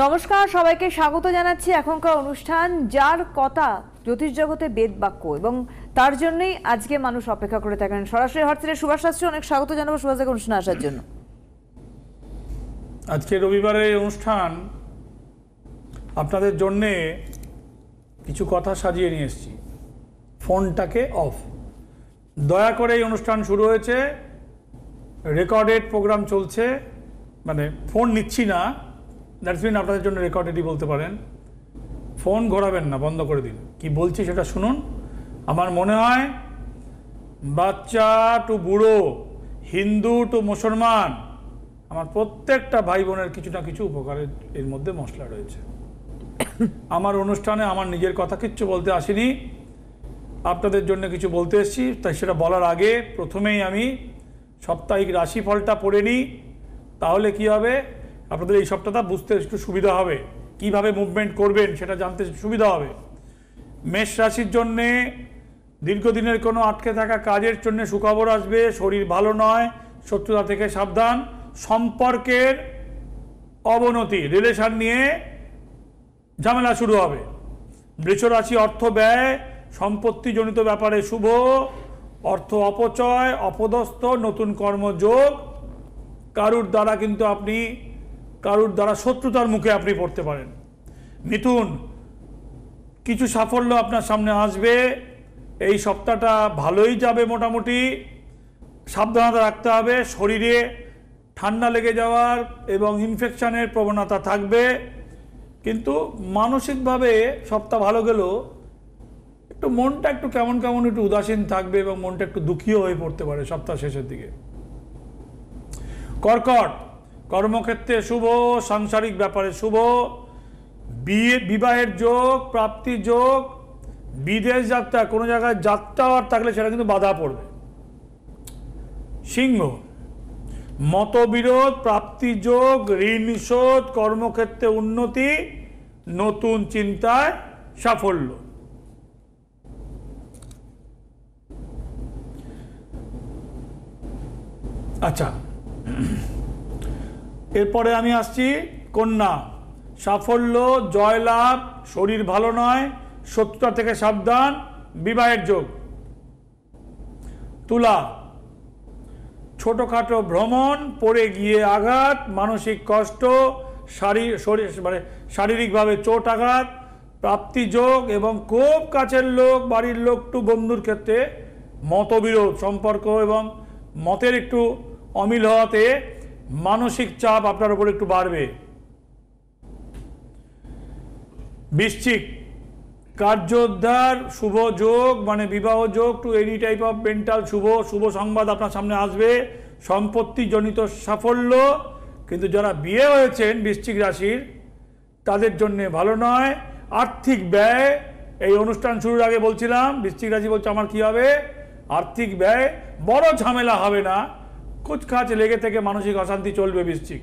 নমস্কার, সবাইকে স্বাগত জানাচ্ছি এখনকার অনুষ্ঠান যার কথা জ্যোতিষ জগতে বেদ বাক্য, এবং তার জন্যই আজকে মানুষ অপেক্ষা করে থাকেন। সরাসরি হোয়াটসঅ্যাপে সুভাষ শাস্ত্রী, অনেক স্বাগত জানাবো সুভাষকে অনুষ্ঠানে আসার জন্য। আজকে রবিবারের এই অনুষ্ঠান আপনাদের জন্যে কিছু কথা সাজিয়ে নিয়ে এসেছি। ফোনটাকে অফ, দয়া করে এই অনুষ্ঠান শুরু হয়েছে, রেকর্ডেড প্রোগ্রাম চলছে, মানে ফোন নিচ্ছি না, দ্যাটস মিন আপনাদের জন্য রেকর্ডেডই বলতে পারেন। ফোন ঘোরাবেন না, বন্ধ করে দিন। কি বলছি সেটা শুনুন। আমার মনে হয় বাচ্চা টু বুড়ো, হিন্দু টু মুসলমান, আমার প্রত্যেকটা ভাই বোনের কিছু না কিছু উপকারের এর মধ্যে মশলা রয়েছে। আমার অনুষ্ঠানে আমার নিজের কথা কিচ্ছু বলতে আসিনি, আপনাদের জন্য কিছু বলতে এসেছি। তাই সেটা বলার আগে প্রথমেই আমি সাপ্তাহিক রাশিফলটা পড়ে নিই, তাহলে কি হবে, আপনাদের এই সপ্তাহটা বুঝতে একটু সুবিধা হবে, কিভাবে মুভমেন্ট করবেন সেটা জানতে সুবিধা হবে। মেষ রাশির জন্যে দীর্ঘদিনের কোনো আটকে থাকা কাজের জন্য সুখবর আসবে, শরীর ভালো নয়, শত্রুতা থেকে সাবধান, সম্পর্কের অবনতি, রিলেশন নিয়ে ঝামেলা শুরু হবে। বৃষ রাশি অর্থ ব্যয়, সম্পত্তিজনিত ব্যাপারে শুভ, অর্থ অপচয়, অপদস্থ, নতুন কর্মযোগ, কারুর দ্বারা কিন্তু আপনি শত্রুতার মুখে আপনি পড়তে পারেন। মিথুন, কিছু সাফল্য আপনার সামনে আসবে, এই সপ্তাহটা ভালোই যাবে মোটামুটি। সাবধানতা রাখতে হবে, শরীরে ঠান্ডা লেগে যাওয়ার এবং ইনফেকশনের প্রবণতা থাকবে, কিন্তু মানসিকভাবে সপ্তাহ ভালো গেলেও একটু মনটা একটু কেমন কেমন একটু উদাসীন থাকবে এবং মনটা একটু দুঃখীও হয়ে পড়তে পারে সপ্তাহ শেষের দিকে। কর্কট, কর্মক্ষেত্রে শুভ, সাংসারিক ব্যাপারে শুভ, বিবাহের যোগ, প্রাপ্তির যোগ, বিদেশ যাত্রা, কোনো জায়গায় যাত্রা থাকলে সেটা কিন্তু বাধা পড়বে। সিংহ, মতবিরোধ, প্রাপ্তি যোগ, ঋণ শোধ, কর্মক্ষেত্রে উন্নতি, নতুন চিন্তায় সাফল্য। আচ্ছা, এরপরে আমি আসছি কন্যা, সাফল্য, জয়লাভ, শরীর ভালো নয়, শত্রুতা থেকে সাবধান, বিবাহের যোগ। তুলা, ছোটখাটো ভ্রমণ, পড়ে গিয়ে আঘাত, মানসিক কষ্ট, শারীরিকভাবে চোট আঘাত, প্রাপ্তি যোগ এবং খুব কাছের লোক, বাড়ির লোক টু বন্ধুর ক্ষেত্রে মতবিরোধ, সম্পর্ক এবং মতের একটু অমিল হওয়াতে মানসিক চাপ আপনার উপর একটু বাড়বে। বৃশ্চিক, কার্যোদ্ধার, শুভ যোগ, মানে বিবাহ যোগ to any type of mental শুভ সংবাদ আপনার সামনে আসবে, সম্পত্তিজনিত সাফল্য, কিন্তু যারা বিয়ে হয়েছেন বৃশ্চিক রাশির তাদের জন্য ভালো নয়। আর্থিক ব্যয়, এই অনুষ্ঠান শুরুর আগে বলছিলাম বৃশ্চিক রাশি বলছে আমার কি হবে, আর্থিক ব্যয়, বড় ঝামেলা হবে না, কুচকাচ লেগে থেকে মানসিক অশান্তি চলবে। বৃশ্চিক,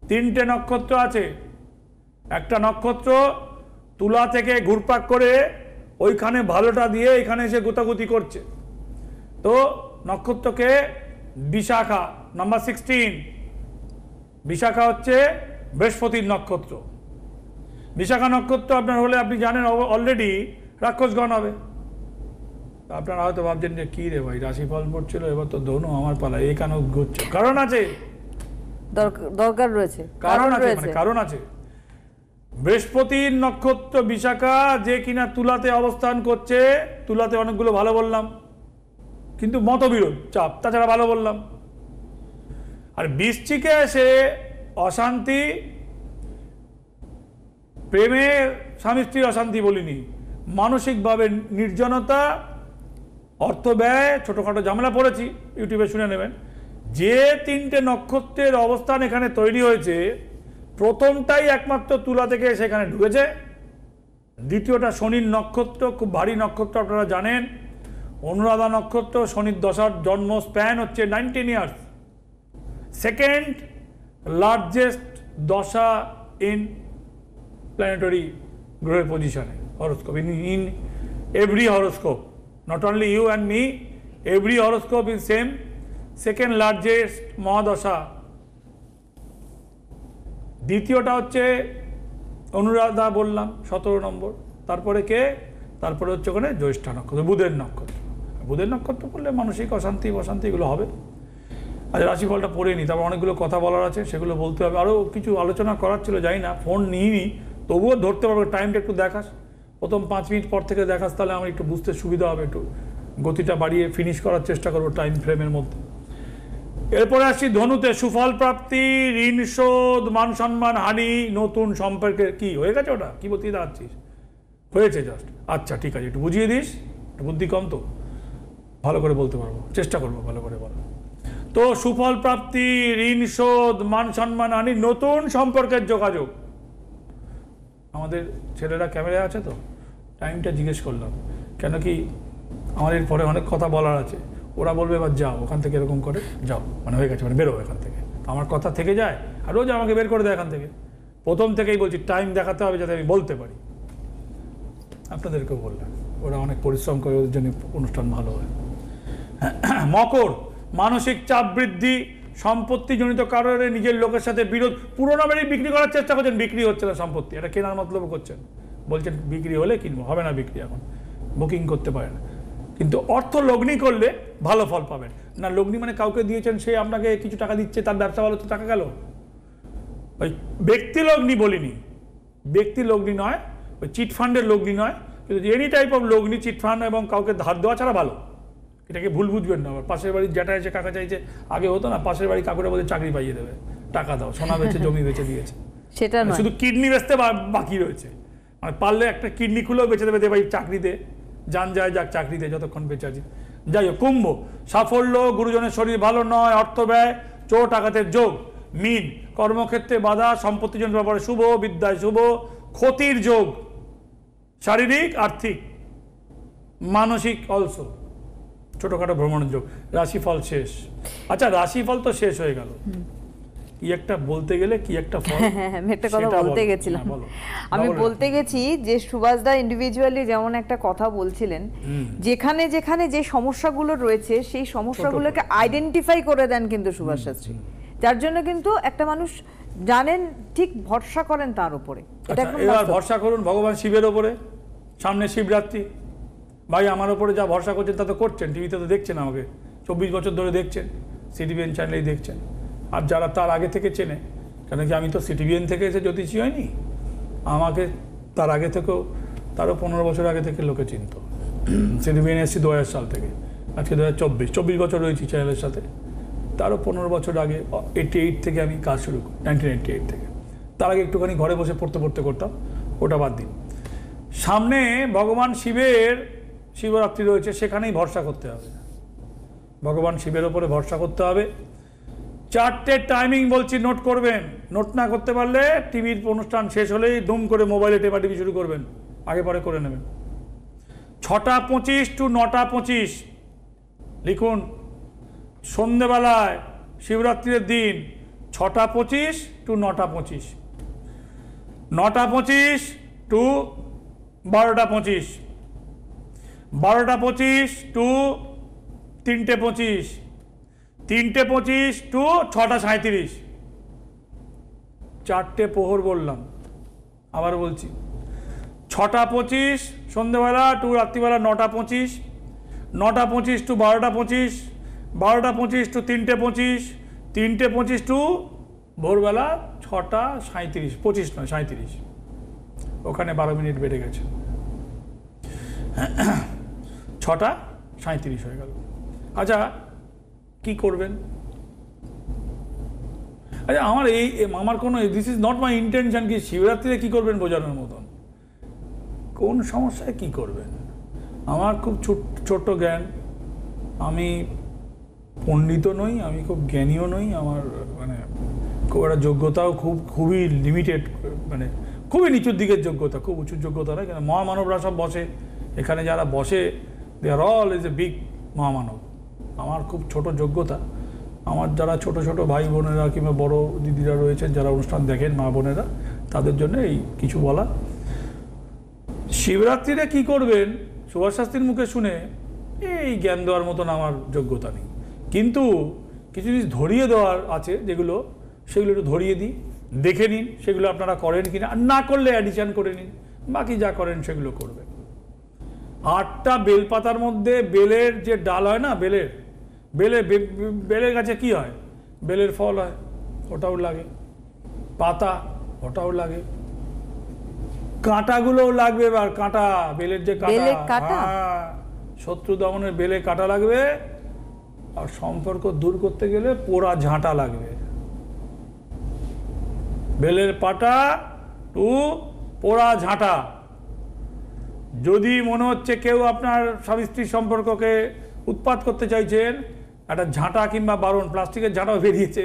3টে নক্ষত্র আছে, একটা নক্ষত্র তুলা থেকে ঘুরপাক করে ওইখানে ভালোটা দিয়ে এখানে এসে গোতাগুতি করছে, তো নক্ষত্রকে বিশাখা নাম্বার 16, বিশাখা হচ্ছে বৃহস্পতির নক্ষত্র। বিশাখা নক্ষত্র আপনার হলে আপনি জানেন অলরেডি রাক্ষসগণ হবে। আপনারা হয়তো ভাবছেন যে কী রে ভাই, রাশিফল পড়ছিল, এবার তো ধনু আমার পালা, এই কেন ঘুরছে? কারণ আছে, দরকার রয়েছে, কারণ আছে। বৃহস্পতির নক্ষত্র বিশাখা, যে কিনা তুলাতে অবস্থান করছে, তুলাতে অনেকগুলো ভালো বললাম, কিন্তু মতবিরোধ, চাপ, তাছাড়া ভালো বললাম। আর বৃশ্চিকে এসে অশান্তি, প্রেমে স্বামী স্ত্রীর অশান্তি বলিনি, মানসিকভাবে নির্জনতা, অর্থ ব্যয়, ছোটোখাটো ঝামেলা পড়েছি, ইউটিউবে শুনে নেবেন। যে 3টে নক্ষত্রের অবস্থান এখানে তৈরি হয়েছে, প্রথমটাই একমাত্র তুলা থেকে সেখানে ঢুকেছে, দ্বিতীয়টা শনির নক্ষত্র, খুব ভারী নক্ষত্র আপনারা জানেন, অনুরাধা নক্ষত্র, শনির দশার জন্ম স্প্যান হচ্ছে 19 ইয়ার্স, সেকেন্ড লার্জেস্ট দশা ইন প্ল্যানেটারি গ্রহের পজিশনে, horoscope, in every horoscope, not only you and me, every horoscope is same, second largest মহাদশা দ্বিতীয়টা হচ্ছে অনুরাধা বললাম 17 নম্বর, তারপরে কে, তারপরে হচ্ছে ওখানে জ্যৈষ্ঠা নক্ষত্র, বুধের নক্ষত্র। বুধের নক্ষত্র করলে মানসিক অশান্তি অশান্তি এগুলো হবে। আজ রাশিফলটা পড়ে নিই, তারপর অনেকগুলো কথা বলার আছে, সেগুলো বলতে হবে। আরও কিছু আলোচনা করার ছিল, যাই না, ফোন নিইনি, তবুও ধরতে পারবে। টাইমটা একটু দেখাস, প্রথম 5 মিনিট পর থেকে দেখাস, তাহলে আমার একটু বুঝতে সুবিধা হবে, একটু গতিটা বাড়িয়ে ফিনিশ করার চেষ্টা করবো টাইম ফ্রেমের মধ্যে। এরপরে আসছি ধনুতে, সুফল প্রাপ্তি, ঋণ শোধ, মান সম্মান হানি, নতুন সম্পর্কের কি হয়ে গেছে, ওটা কি বলতে যাচ্ছিস, হয়েছে জাস্ট, আচ্ছা ঠিক আছে, একটু বুঝিয়ে দিস, একটু বুদ্ধি কম তো, ভালো করে বলতে পারবো, চেষ্টা করবো ভালো করে বলো। তো সুফল প্রাপ্তি, ঋণ শোধ, মান সম্মান হানি, নতুন সম্পর্কের যোগাযোগ। আমাদের ছেলেরা ক্যামেরায় আছে তো, টাইমটা জিজ্ঞেস করলাম, কেন কি আমার এরপরে অনেক কথা বলার আছে। ওরা বলবে এবার যাও ওখান থেকে, এরকম করে যাও, মানে হয়ে গেছে, মানে বেরো এখান থেকে। আমার কথা থেকে যায়, আর রোজ আমাকে বের করে দেয় এখান থেকে। প্রথম থেকেই বলছি টাইম দেখাতে হবে যাতে আমি বলতে পারি। আপনাদেরকেও বললাম, ওরা অনেক পরিশ্রম করে, ওদের জন্য অনুষ্ঠান ভালো হয়। মকর, মানসিক চাপ বৃদ্ধি, সম্পত্তিজনিত কারণে নিজের লোকের সাথে বিরোধ। পুরোনো বাড়ি বিক্রি করার চেষ্টা করছেন, বিক্রি হচ্ছে না সম্পত্তি, এটা কেনার মতলব করছেন, বলছেন বিক্রি হলে কিনবো, হবে না বিক্রি, এখন বুকিং করতে পারে না। কিন্তু অর্থ লগ্নি করলে ভালো ফল পাবেন না। লগ্নি মানে কাউকে দিয়েছেন, সে আপনাকে কিছু টাকা দিচ্ছে, তার ব্যবসা ভালো, তো টাকা গেল। ওই ব্যক্তি লগ্নি বলিনি, ব্যক্তি লগ্নি নয়, ওই চিটফান্ডের লগ্নি নয়, কিন্তু এনি টাইপ অফ লগ্নি, চিটফান্ড এবং কাউকে ধার দেওয়া ছাড়া ভালো। এটাকে ভুল বুঝবেন না। আবার পাশের বাড়ির জ্যাঠা এসে কাকা চাইছে, আগে হতো না, পাশের বাড়ি কাকুরা বলে চাকরি পাইয়ে দেবে, টাকা দাও, সোনা বেচে জমি বেচে দিয়েছে, সেটা নয়, শুধু কিডনি বেচতে বাকি রয়েছে, মানে পারলে একটা কিডনি খুলেও বেচে দেবে, ভাই চাকরিতে যান যায়, যাক চাকরিতে যতক্ষণ বেঁচে আছি। যাই হোক, কুম্ভ, সাফল্য, গুরুজনের শরীর ভালো নয়, অর্থ ব্যয়, চোট আঘাতের যোগ। মীন, কর্মক্ষেত্রে বাধা, সম্পত্তিজনিত ব্যাপারে শুভ, বিদ্যায় শুভ, ক্ষতির যোগ, শারীরিক, আর্থিক, মানসিক অলসো, ছোটখাটো ভ্রমণের যোগ। রাশিফল শেষ। আচ্ছা, রাশিফল তো শেষ হয়ে গেল, কি একটা বলতে গেলে কি একটা ফল, আমি একটা কথা সেটা বলতে বলো। গেছিলাম। হ্যাঁ, বলো। আমি বলো। বলতে গেছি যে সুভাষদা ইন্ডিভিজুয়ালি যেমন একটা কথা বলছিলেন, যেখানে যেখানে যে সমস্যাগুলো রয়েছে সেই সমস্যাগুলোকে আইডেন্টিফাই করে দেন কিন্তু সুভাষ শাস্ত্রী, যার জন্য কিন্তু একটা মানুষ জানেন, ঠিক ভরসা করেন তার উপরে। এটা আচ্ছা, একদম এবার বাস্তব। ভরসা করুন ভগবান শিবের ওপরে, সামনে শিবরাত্রি। ভাই আমার ওপরে যা ভরসা করছেন তা তো করছেন, টিভিতে তো দেখছেন আমাকে, 24 বছর ধরে দেখছেন, সিটিভিএন চ্যানেলেই দেখছেন। আর যারা তার আগে থেকে চেনে, কেন কি আমি তো সিটিভিএন থেকে এসে জ্যোতিষী হয়নি, আমাকে তার আগে থেকেও, তারও 15 বছর আগে থেকে লোকে চিনত। সিটিভিএন এসেছি 2000 সাল থেকে, আজকে 2024 বছর রয়েছি চ্যানেলের সাথে। তারও 15 বছর আগে 88 থেকে আমি কাজ শুরু করি, 1988 থেকে। তার আগে একটুখানি ঘরে বসে পড়তে করতাম, ওটা বাদ দিন। সামনে ভগবান শিবের শিবরাত্রি রয়েছে, সেখানেই ভরসা করতে হবে, ভগবান শিবের ওপরে ভরসা করতে হবে। 4টে টাইমিং বলছি, নোট করবেন। নোট না করতে পারলে টিভির অনুষ্ঠান শেষ হলেই দুম করে মোবাইলে টেপাটিপি শুরু করবেন, আগে পরে করে নেবেন। 6:25 to 9:25 লিখুন, সন্ধেবেলায় শিবরাত্রির দিন 6:25 to 9:25, 9:25 to 12:25, 12:25 to 3:25, 3:25 to 6:37। 4টে প্রহর বললাম, আবার বলছি, 6:25 সন্ধ্যেবেলা টু রাত্রিবেলা 9:25, 9:25 to 12:25, 12:25 to 3:25, 3:25 to ভোরবেলা 6:37, 25 নয় 37, ওখানে 12 মিনিট বেড়ে গেছে, 6:37 হয়ে গেল। আচ্ছা, কি করবেন? আচ্ছা, আমার কোনো, this is not my intention কি শিবরাত্রিতে কী করবেন বোঝানোর মতন, কোন সমস্যায় কি করবেন। আমার খুব ছোট্ট জ্ঞান, আমি পণ্ডিতও নই, আমি খুব জ্ঞানীও নই, আমার মানে খুব একটা যোগ্যতাও খুবই লিমিটেড, মানে খুবই নিচুর দিকের যোগ্যতা, খুব উঁচু যোগ্যতা নয়। কেন মহামানবরা সব বসে, এখানে যারা বসে দে আর অল ইজ এ বিগ মহামানব। আমার খুব ছোট যোগ্যতা। আমার যারা ছোট ছোট ভাই বোনেরা কিংবা বড় দিদিরা রয়েছেন, যারা অনুষ্ঠান দেখেন, মা বোনেরা, তাদের জন্য এই কিছু বলা। শিবরাত্রিতে কি করবেন সুভাষ শাস্ত্রীর মুখে শুনে এই জ্ঞান দেওয়ার মতন আমার যোগ্যতা নেই, কিন্তু কিছু জিনিস ধরিয়ে দেওয়ার আছে, যেগুলো সেগুলো একটু ধরিয়ে দিই। দেখে নিন সেগুলো আপনারা করেন কিনা, আর না করলে অ্যাডিশন করে নিন, বাকি যা করেন সেগুলো করবেন। 8টা বেলপাতার মধ্যে বেলের যে ডাল হয় না, বেলের গাছে কি হয়, বেলের ফল হয়, ওটাও লাগে, পাতা ওটাও লাগে, কাঁটাগুলোও লাগবে। এবার কাঁটা, বেলের যে কাঁটা, শত্রু দমনের বেলে কাঁটা লাগবে, আর সম্পর্ক দূর করতে গেলে পোড়া ঝাঁটা লাগবে। বেলের পাতা টু পোড়া ঝাঁটা। যদি মনে হচ্ছে কেউ আপনার স্বামী স্ত্রীর সম্পর্ককে উৎপাত করতে চাইছেন, একটা ঝাঁটা কিংবা বারণ, প্লাস্টিকের ঝাঁটাও বেরিয়েছে,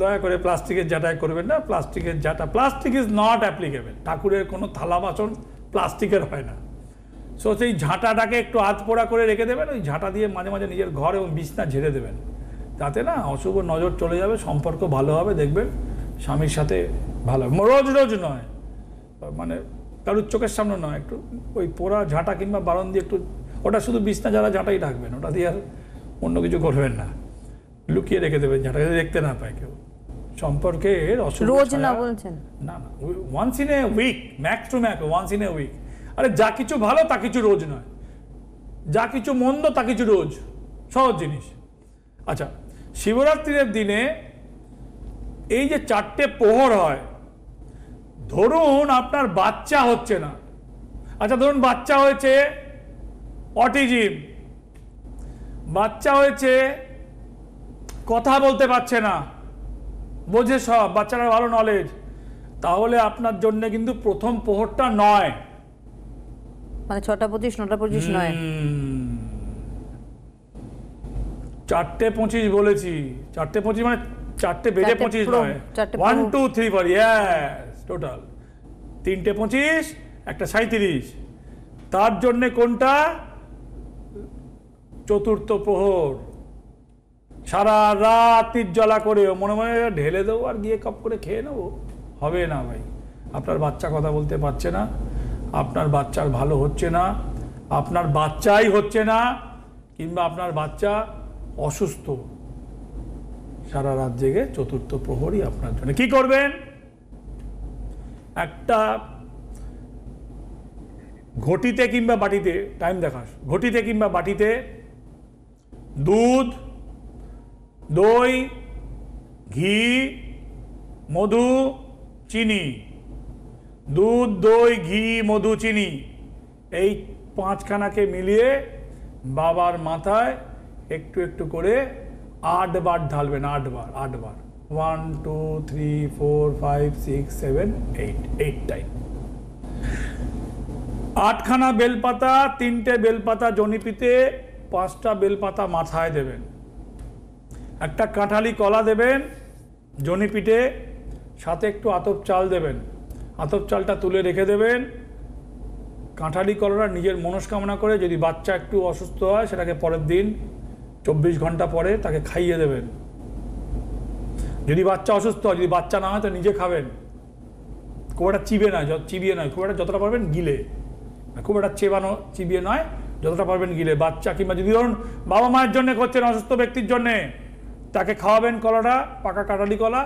দয়া করে প্লাস্টিকের ঝাঁটায় করবেন না। প্লাস্টিকের ঝাঁটা, প্লাস্টিক ইজ নট অ্যাপ্লিকেবল। ঠাকুরের কোনো থালা বাসন প্লাস্টিকের হয় না। সো সেই ঝাঁটাটাকে একটু হাত পোড়া করে রেখে দেবেন, ওই ঝাঁটা দিয়ে মাঝে মাঝে নিজের ঘর এবং বিছনা ঝেড়ে দেবেন, তাতে না অশুভ নজর চলে যাবে, সম্পর্ক ভালো হবে, দেখবেন স্বামীর সাথে ভালো হবে। রোজ রোজ নয়, মানে কারুর চোখের সামনে নয়, একটু ওই পোড়া ঝাঁটা কিংবা বারণ দিয়ে একটু, ওটা শুধু বিছনা যারা ঝাঁটাই রাখবেন, ওটা দিয়ে আর অন্য কিছু করবেন না, লুকিয়ে রেখে দেবেন, ঝাঁটাকে দেখতে না পায় কেউ। সম্পর্কের অশুভ রোজ না বলছেন? না না, once in a week, max to max once in a week. আরে যা কিছু ভালো তা কিছু রোজ নয়, যা কিছু মন্দ তা কিছু রোজ, সহজ জিনিস। আচ্ছা, শিবরাত্রির দিনে এই যে 4টে প্রহর হয়, ধরুন আপনার বাচ্চা হচ্ছে না, আচ্ছা ধরুন বাচ্চা হয়েছে অটিজম, বাচ্চা হয়েছে কথা বলতে পারছে না, বোঝে সব, বাচ্চারা ভালো নলেজ, তাহলে আপনার জন্য কিন্তু প্রথম প্রহরটা নয়, মানে 6টা 25 9টা 25 নয়, 4টে 25 বলেছি। 4টে 25 মানে 4টে বেজে 25 নয়, 1 2 3 4 ইয়েস টোটাল 3টে 25, একটা 37। তার জন্য কোনটা? চতুর্থ প্রহর। সারা রাত নির্জলা করে মনে মনে ঢেলে দেবো আর গিয়ে কাপ করে খেয়ে নেবো, হবে না ভাই। আপনার বাচ্চা কথা বলতে পারছে না, আপনার বাচ্চার ভালো হচ্ছে না, আপনার বাচ্চাই হচ্ছে না, কিংবা আপনার বাচ্চা অসুস্থ, সারা রাত জেগে চতুর্থ প্রহরই আপনার জন্য। কি করবেন? একটা ঘটিতে কিংবা বাটিতে, টাইম দেখাস, ঘটিতে কিংবা বাটিতে দুধ, দই, ঘি, মধু, চিনি, দুধ, দই, ঘি, মধু, চিনি, এই 5খানাকে মিলিয়ে বাবার মাথায় একটু একটু করে 8 বার ঢালবেন। 8 বার 1 2 3 4 5 6 7 8 টাইম। 8খানা বেলপাতা, 3টে বেলপাতা জনিপিতে, 5টা বেলপাতা মাথায় দেবেন, একটা কাঁঠালি কলা দেবেন জনিপিঠে, সাথে একটু আতপ চাল দেবেন, আতপ চালটা তুলে রেখে দেবেন। কাঁঠালি কলাটা নিজের মনস্কামনা করে, যদি বাচ্চা একটু অসুস্থ হয় সেটাকে পরের দিন 24 ঘন্টা পরে তাকে খাইয়ে দেবেন। যদি বাচ্চা অসুস্থ হয়, যদি বাচ্চা না হয় তো নিজে খাবেন, খুব একটা চিবিয়ে নয়, খুব একটা যতটা পারবেন গিলে, খুব একটা চিবিয়ে নয়, যতটা পারবেন গিলে। বাচ্চা কিংবা যদি ধরুন বাবা মায়ের জন্য করছেন, অসুস্থ ব্যক্তির জন্যে, তাকে খাওয়াবেন কলাটা, পাকা কাঁঠালি কলা,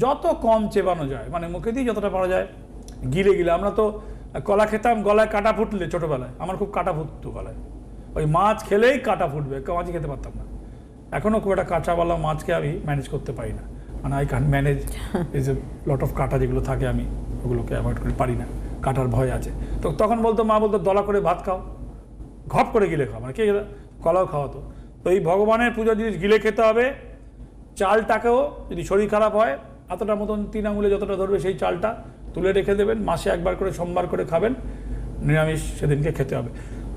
যত কম চেবানো যায়, মানে মুখে দিয়ে যতটা পারা যায় গিলে গিলে। আমরা তো কলা খেতাম, গলায় কাঁটা ফুটলে, ছোটোবেলায় আমার খুব কাঁটা ফুটতো গলায়, ওই মাছ খেলেই কাঁটা ফুটবে, মাছই খেতে পারতাম না। এখনও খুব একটা কাঁচাওয়ালা মাছকে আমি ম্যানেজ করতে পারি না, মানে I can manage is a lot of কাঁটা যেগুলো থাকে, আমি ওগুলোকে অ্যাভয়েড করে পারি না, কাঁটার ভয় আছে। তো তখন বলতো, মা বলতো দলা করে ভাত খাও, ঘপ করে গিলে খাও, মানে কে কলাও খাওয়াতো। তো এই ভগবানের পুজো জিনিস গিলে খেতে হবে। চালটাকেও যদি শরীর খারাপ হয়, এতটা মতন 3 আঙুলে যতটা ধরবে সেই চালটা তুলে রেখে দেবেন, মাসে একবার করে সোমবার করে খাবেন, নিরামিষ সেদিনকে খেতে হবে।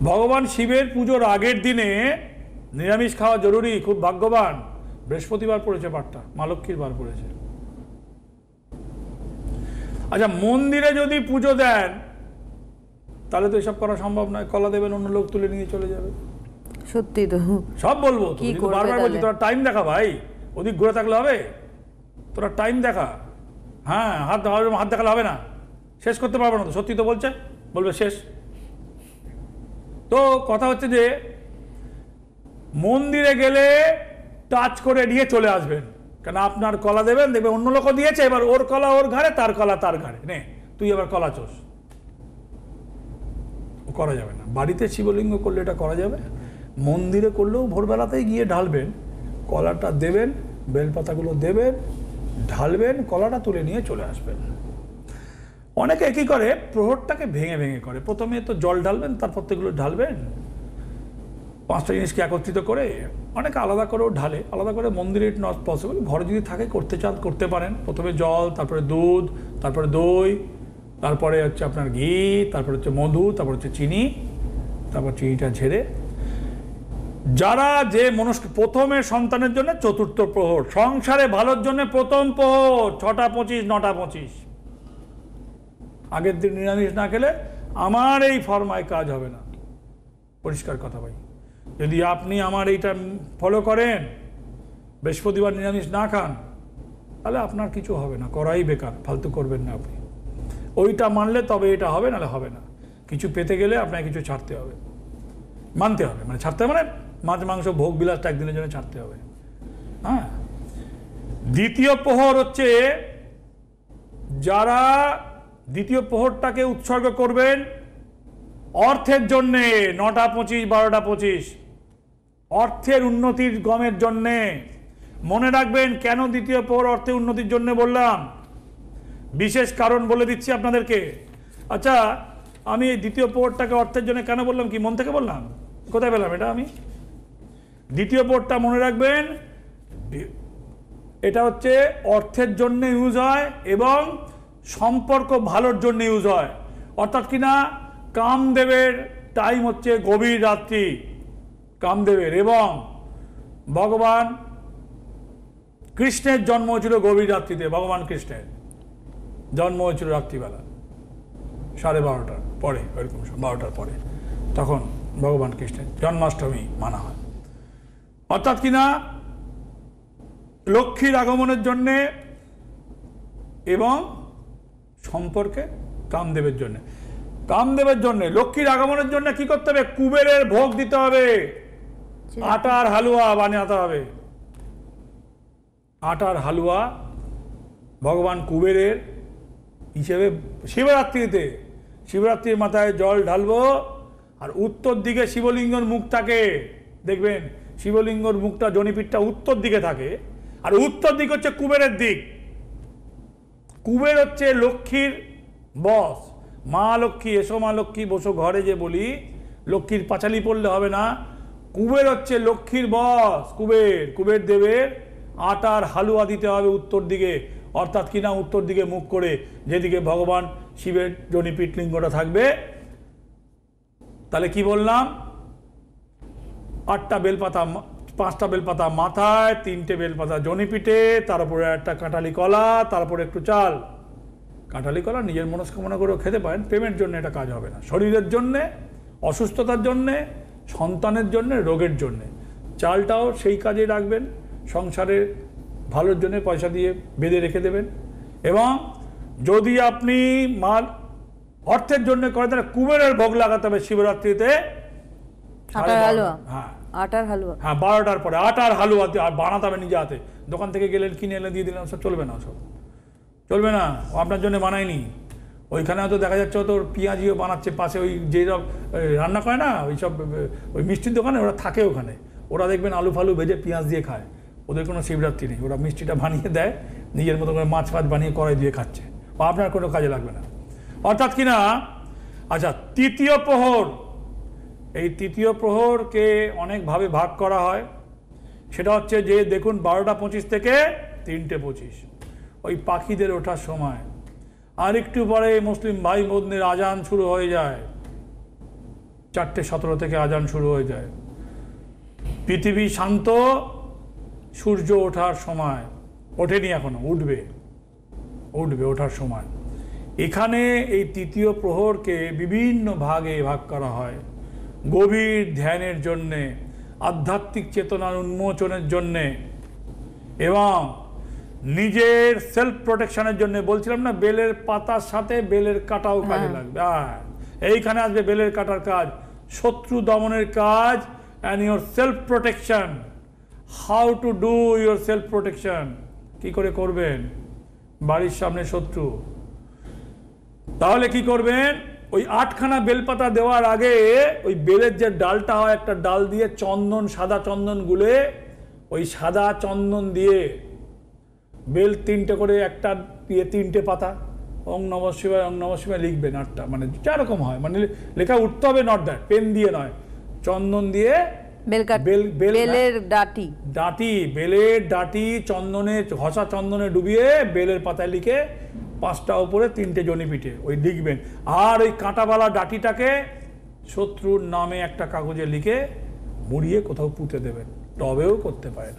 ভগবান শিবের পুজোর আগের দিনে নিরামিষ খাওয়া জরুরি, খুব ভাগ্যবান। বৃহস্পতিবার পড়েছে পাঠটা, মা লক্ষ্মীর বার পড়েছে। আচ্ছা, মন্দিরে যদি পুজো দেন তাহলে তো এসব করা সম্ভব নয়, কলা দেবেন, অন্য লোক তুলে নিয়ে চলে যাবে। সত্যি তো, সব বলবো তো, কিন্তু বারবার বলছি তোরা টাইম দেখা ভাই, ওদিক ঘুরে থাকলে হবে? তোরা টাইম দেখা। হ্যাঁ, হাত দেখালে হবে না, শেষ করতে পারবো না তো, সত্যি তো বলছে, বলবে শেষ। তো কথা হচ্ছে যে মন্দিরে গেলে টাচ করে নিয়ে চলে আসবেন, কেন আপনার কলা দেবেন, দেখবে অন্য লোকও দিয়েছে, এবার ওর কলা ওর ঘাড়ে, তার কলা তার ঘাড়ে, নে তুই এবার কলা চোষ। করা যাবে না। বাড়িতে শিবলিঙ্গ করলে এটা করা যাবে, মন্দিরে করলেও ভোরবেলাতেই গিয়ে ঢালবেন, কলাটা দেবেন, বেলপাতাগুলো দেবেন, ঢালবেন, কলাটা তুলে নিয়ে চলে আসবেন। অনেকে কি করে, প্রহরটাকে ভেঙে ভেঙে করে। প্রথমে তো জল ঢালবেন, তারপর তো এগুলো ঢালবেন, 5টা জিনিসকে একত্রিত করে। অনেকে আলাদা করেও ঢালে, আলাদা করে মন্দিরে ইট নট পসিবল। ঘরে যদি থাকে করতে চান করতে পারেন। প্রথমে জল, তারপরে দুধ, তারপরে দই, তারপরে হচ্ছে আপনার ঘি, তারপরে হচ্ছে মধু, তারপর হচ্ছে চিনি, তারপর চিনিটা ঝেড়ে যারা যে প্রথমে সন্তানের জন্য 4র্থ প্রহর, সংসারে ভালোর জন্য প্রথম প্রহর 6টা 25, 9টা 25। আগের দিন নিরামিষ না খেলে আমার এই ফরমায় কাজ হবে না, পরিষ্কার কথা ভাই। যদি আপনি আমার এইটা ফলো করেন, বৃহস্পতিবার নিরামিষ না খান, তাহলে আপনার কিছু হবে না, করাই বেকার, ফালতু করবেন না আপনি। ওইটা মানলে তবে এটা হবে, নাহলে হবে না। কিছু পেতে গেলে আপনাকে কিছু ছাড়তে হবে, মানতে হবে, মানে ছাড়তে হবে, মানে মাছ মাংস ভোগ বিলাসটা একদিনের জন্য ছাড়তে হবে। হ্যাঁ, দ্বিতীয় প্রহর হচ্ছে যারা দ্বিতীয় প্রহরটাকে উৎসর্গ করবেন অর্থের জন্যে, 9টা 25, 12টা 25, অর্থের উন্নতির গমের জন্যে। মনে রাখবেন কেন দ্বিতীয় প্রহর অর্থের উন্নতির জন্য বললাম, বিশেষ কারণ বলে দিচ্ছি আপনাদেরকে। আচ্ছা, আমি এই দ্বিতীয় প্রহরটাকে অর্থের জন্য কেন বললাম, কি মন থেকে বললাম, কোথায় পেলাম এটা আমি? দ্বিতীয় প্রহরটা মনে রাখবেন, এটা হচ্ছে অর্থের জন্য ইউজ হয় এবং সম্পর্ক ভালোর জন্য ইউজ হয়। অর্থাৎ কিনা কামদেবের টাইম হচ্ছে গভীর রাত্রি, কামদেবের, এবং ভগবান কৃষ্ণের জন্ম হয়েছিল গভীর রাত্রিতে। ভগবান কৃষ্ণের জন্ম হয়েছিল রাত্রিবেলা 12:30টার পরে, ওইরকম 12টার পরে, তখন ভগবান কৃষ্ণের জন্মাষ্টমী মানা হয়। অর্থাৎ কিনা লক্ষ্মীর আগমনের জন্যে এবং সম্পর্কে কামদেবের জন্য। কামদেবের জন্য, লক্ষ্মীর আগমনের জন্য কি করতে হবে? কুবেরের ভোগ দিতে হবে, আটার হালুয়া বানাতে হবে। আটার হালুয়া ভগবান কুবেরের হিসেবে শিবরাত্রিতে, শিবরাত্রির মাথায় জল ঢালবো, আর উত্তর দিকে শিবলিঙ্গর মুখটাকে দেখবেন, শিবলিঙ্গর মুখটা, জনিপিঠটা উত্তর দিকে থাকে, আর উত্তর দিক হচ্ছে কুবেরের দিক। কুবের হচ্ছে লক্ষ্মীর বস। মা লক্ষ্মী, এসো মা লক্ষ্মী বসো ঘরে যে বলি, লক্ষ্মীর পাঁচালি পড়লে হবে না। কুবের হচ্ছে লক্ষ্মীর বস, কুবের। কুবের দেবের আটার হালুয়া দিতে হবে উত্তর দিকে, অর্থাৎ কিনা উত্তর দিকে মুখ করে, যেদিকে ভগবান শিবের জনিপীঠ লিঙ্গটা থাকবে। তাহলে কি বললাম? 8টা বেলপাতা, 5টা বেলপাতা মাথায়, 3টে বেলপাতা জনিপিঠে, তারপরে একটা কাঁঠালি কলা, তারপরে একটু চাল। কাঁঠালি কলা নিজের মনস্কামনা করেও খেতে পারেন, প্রেমের জন্য এটা কাজ হবে না। শরীরের জন্যে, অসুস্থতার জন্যে, সন্তানের জন্যে, রোগের জন্যে। চালটাও সেই কাজে রাখবেন, সংসারে ভালোর জন্য পয়সা দিয়ে বেঁধে রেখে দেবেন। এবং যদি আপনি মাল অর্থের জন্য করেন, তাহলে কুবেরের ভোগ লাগাতে হবে শিবরাত্রিতে। আটার হালুয়া, হ্যাঁ আটার হালুয়া, হ্যাঁ, 12টার পরে আটার হালুয়া বানাতে হবে নিজে হাতে। দোকান থেকে গেলেন, কিনে এনে দিয়ে দিলেন, সব চলবে না, সব চলবে না। ও আপনার জন্য বানায়নি। ওইখানে হয়তো দেখা যাচ্ছে তোর পেঁয়াজিও বানাচ্ছে পাশে, ওই যেসব রান্না করে না, ওই সব ওই মিষ্টির দোকানে ওরা থাকে, ওখানে ওরা দেখবেন আলু ফালু ভেজে পেঁয়াজ দিয়ে খায়। ওদের কোনো শিবরাত্রি নেই, ওরা মিষ্টিটা বানিয়ে দেয়, নিজের মতো করে মাছ ফাছ বানিয়ে কড়াই দিয়ে খাচ্ছে, ও আপনার কোনো কাজে লাগবে না। অর্থাৎ কিনা, আচ্ছা, তৃতীয় প্রহর, এই তৃতীয় প্রহরকে অনেকভাবে ভাগ করা হয়। সেটা হচ্ছে যে দেখুন 12টা 25 থেকে 3টে 25, ওই পাখিদের ওঠার সময়। আর একটু পরে মুসলিম ভাই বোনদের আজান শুরু হয়ে যায়, 4টে 17 থেকে আজান শুরু হয়ে যায়। পৃথিবী শান্ত, সূর্য ওঠার সময়, ওঠেনি এখনো, উঠবে, উঠবে, ওঠার সময়। এখানে এই তৃতীয় প্রহরকে বিভিন্ন ভাগে ভাগ করা হয়, গভীর ধ্যানের জন্যে, আধ্যাত্মিক চেতনার উন্মোচনের জন্যে, এবং নিজের সেলফ প্রোটেকশনের জন্য। বলছিলাম না, বেলের পাতার সাথে বেলের কাটাও কাজে লাগবে। এইখানে আসবে বেলের কাটার কাজ, শত্রু দমনের কাজ, and your self protection, how to do your self protection. কি করে করবেন? বাড়ির সামনে শত্রু, তাহলে কি করবেন? ওই 8খানা বেলপাতা দেওয়ার আগে ওই বেলের যে ডালটা হয়, একটা ডাল দিয়ে চন্দন, সাদা চন্দন গুলে, ওই সাদা চন্দন দিয়ে বেল 3টে করে, একটা দিয়ে 3টে পাতা, ওং নমঃ শিবায়, ওং নমঃ শিবায় লিখবেন 8টা, মানে যেরকম হয়, মানে লেখা উঠতে হবে, নট দ্যাট, পেন দিয়ে নয়, চন্দন দিয়ে বেলের বেলের ডাটি চন্দনে, ঘষা চন্দনে ডুবিয়ে বেলের পাতায় লিখে 5টা উপরে 3টে জনিপিঠে ওই লিখবেন। আর ওই কাঁটাওয়ালা ডাটিটাকে শত্রুর নামে একটা কাগজে লিখে মুড়িয়ে কোথাও পুঁতে দেবেন, টবেও করতে পারেন।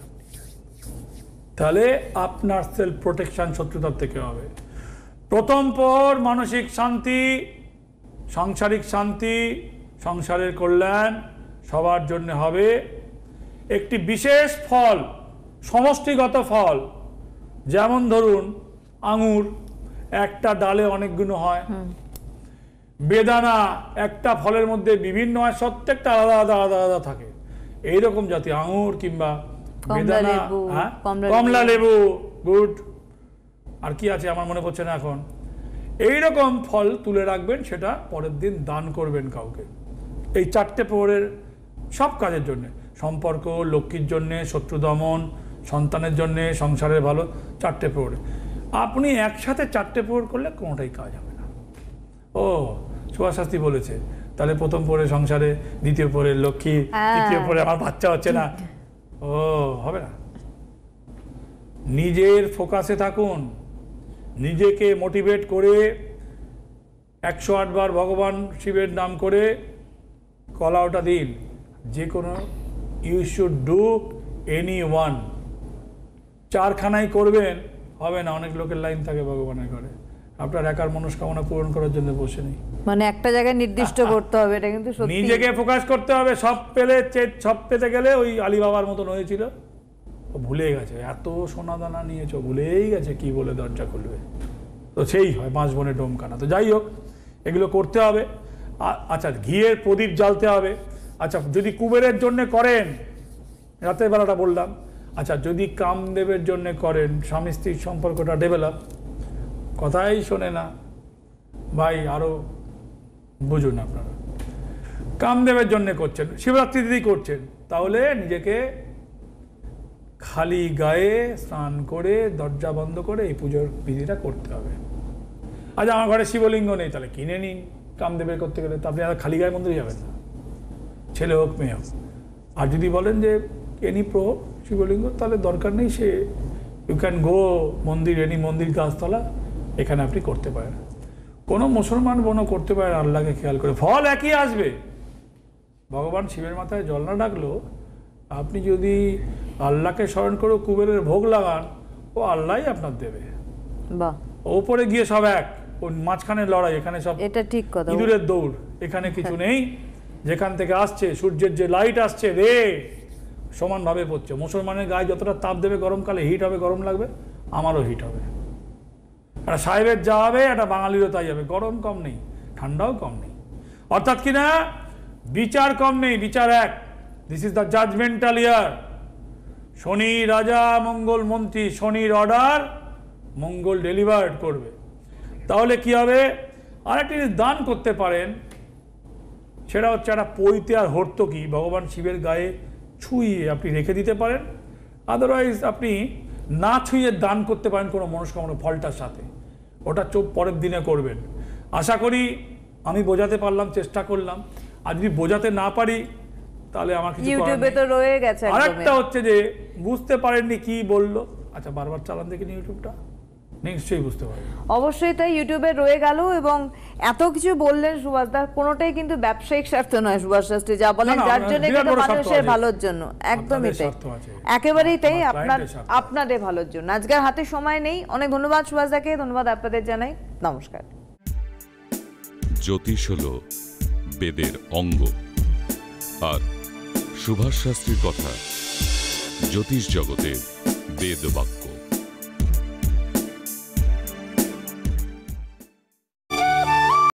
তাহলে আপনার সেলফ প্রোটেকশন শত্রুতার থেকে হবে। প্রথম পর মানসিক শান্তি, সাংসারিক শান্তি, সংসারের কল্যাণ সবার জন্য হবে। একটি বিশেষ ফল, সমষ্টিগত ফল, যেমন ধরুন আঙুর, একটা ডালে অনেকগুলো হয়। বেদানা, একটা ফলের মধ্যে বিভিন্ন হয়, প্রত্যেকটা আলাদা আলাদা আলাদা আলাদা থাকে। এইরকম জাতীয় আঙুর কিংবা বেদানা, কমলা লেবু, গুড, আর কি আছে আমার মনে পড়ছে না এখন। এইরকম ফল তুলে রাখবেন, সেটা পরের দিন দান করবেন কাউকে। এই 4টে প্রহরের সব কাজের জন্য, সম্পর্ক, লক্ষ্মীর জন্যে, শত্রু দমন, সন্তানের জন্যে, সংসারের ভালো, 4টে প্রহরে আপনি একসাথে 4টে প্রহর করলে কোনোটাই কাজ হবে না। ও সুভাষ শাস্ত্রী বলেছে, তাহলে প্রথম প্রহরে সংসারে, দ্বিতীয় প্রহরে লক্ষ্মী, তৃতীয় প্রহরে আমার বাচ্চা হচ্ছে না, ও হবে না। নিজের ফোকাসে থাকুন, নিজেকে মোটিভেট করে 108 বার ভগবান শিবের নাম করে কলাওটা দিন। যে কোনো, you should do any one. 4খানাই করবেন, হবে না, অনেক লোকের লাইন থাকে ভগবানের ঘরে। আপনার একার মনস্কামনা পূরণ করার জন্য বসে নেই, মানে একটা জায়গায় নির্দিষ্ট করতে হবে, এটা কিন্তু সত্যি। নিজেকে ফোকাস করতে হবে। সব পেতে গেলে ওই আলী বাবার মতন হয়েছিল, ভুলে গেছে, এত সোনা দানা নিয়েছো, ভুলেই গেছে কি বলে দরজা খুলবে। তো সেই হয় 5 বোনের ডোমকানা। তো যাই হোক, এগুলো করতে হবে। আচ্ছা, ঘিয়ের প্রদীপ জ্বালতে হবে। আচ্ছা, যদি কুবেরের জন্য করেন, রাতের বেলাটা বললাম। আচ্ছা, যদি কামদেবের জন্য করেন, স্বামী স্ত্রীর সম্পর্কটা ডেভেলপ, কথাই শোনে না ভাই, আরো বুঝুন আপনারা। কামদেবের জন্য করছেন, শিবরাত্রি দিদি করছেন, তাহলে নিজেকে খালি গায়ে স্নান করে, দরজা বন্ধ করে এই পুজোর বিধিটা করতে হবে। আচ্ছা, আমার ঘরে শিবলিঙ্গ নেই, তাহলে কিনে নিন কামদেবের করতে গেলে। তো আপনি আর খালি গায়ে মন্দিরে যাবেন না, ছেলে হোক মেয়ে হোক। আর যদি বলেন যে এনি প্রো শিবলিঙ্গ, তাহলে দরকার নেই, সে ইউ ক্যান গো মন্দির, এনি মন্দির, গাছতলা, এখানে আপনি করতে পারেন। কোনো মুসলমান বোনও করতে পারেন, আল্লাহকে খেয়াল করে, ফল একই আসবে। ভগবান শিবের মাথায় জল না ডাকলেও আপনি যদি আল্লাহকে স্মরণ করে কুবেরের ভোগ লাগান, ও আল্লাহই আপনার দেবে। বাহ, ওপরে গিয়ে সব এক, ওই মাঝখানে লড়াই, এখানে সব এটা ঠিক কথা, ইঁদুরের দৌড়, এখানে কিছু নেই। যেখান থেকে আসছে সূর্যের যে লাইট আসছে, রে সমানভাবে পড়ছে। মুসলমানের গায়ে যতটা তাপ দেবে গরমকালে, হিট হবে, গরম লাগবে, আমারও হিট হবে। একটা সাহেবের যা হবে, একটা বাঙালিরও তাই হবে। গরম কম নেই, ঠান্ডাও কম নেই, অর্থাৎ কিনা বিচার কম নেই, বিচার এক। দিস ইজ দ্য জাজমেন্টাল ইয়ার। শনি রাজা, মঙ্গল মন্ত্রী, শনির অর্ডার মঙ্গল ডেলিভার্ড করবে। তাহলে কি হবে? আরেকটি জিনিস দান করতে পারেন, সেটা হচ্ছে একটা পৈতে আর হর্তকি ভগবান শিবের গায়ে ছুঁয়ে আপনি রেখে দিতে পারেন। আদারওয়াইজ আপনি না ছুঁয়ে দান করতে পারেন কোনো মনস্কামনা ফলটার সাথে, ওটা পরের দিনে করবেন। আশা করি আমি বোঝাতে পারলাম, চেষ্টা করলাম। আর যদি বোঝাতে না পারি, তাহলে আমার কিছু ইউটিউবে তো রয়ে গেছে। আরেকটা হচ্ছে যে বুঝতে পারেননি কি বললো, আচ্ছা বারবার চালান দেখেন ইউটিউবটা, নিশ্চয়ই বুঝতে পারবেন। অবশ্যই তাই, ইউটিউবে রয়ে গেল। এবং এত কিছু বললেন সুভাষ দা, কোনোটাই কিন্তু ব্যবসায়িক স্বার্থ নয় সুভাষ শাস্ত্রী যা বলেন, যার জন্য কিন্তু মানুষের ভালোর জন্য, একদমই তাই, একেবারেই তাই, আপনাদের ভালোর জন্য। আজকের হাতে সময় নেই। অনেক ধন্যবাদ সুভাষ দাকে, ধন্যবাদ আপনাদের জানাই, নমস্কার। জ্যোতিষ হলো বেদের অঙ্গ, আর সুভাষ শাস্ত্রীর কথা জ্যোতিষ জগতের বেদ বাক্য।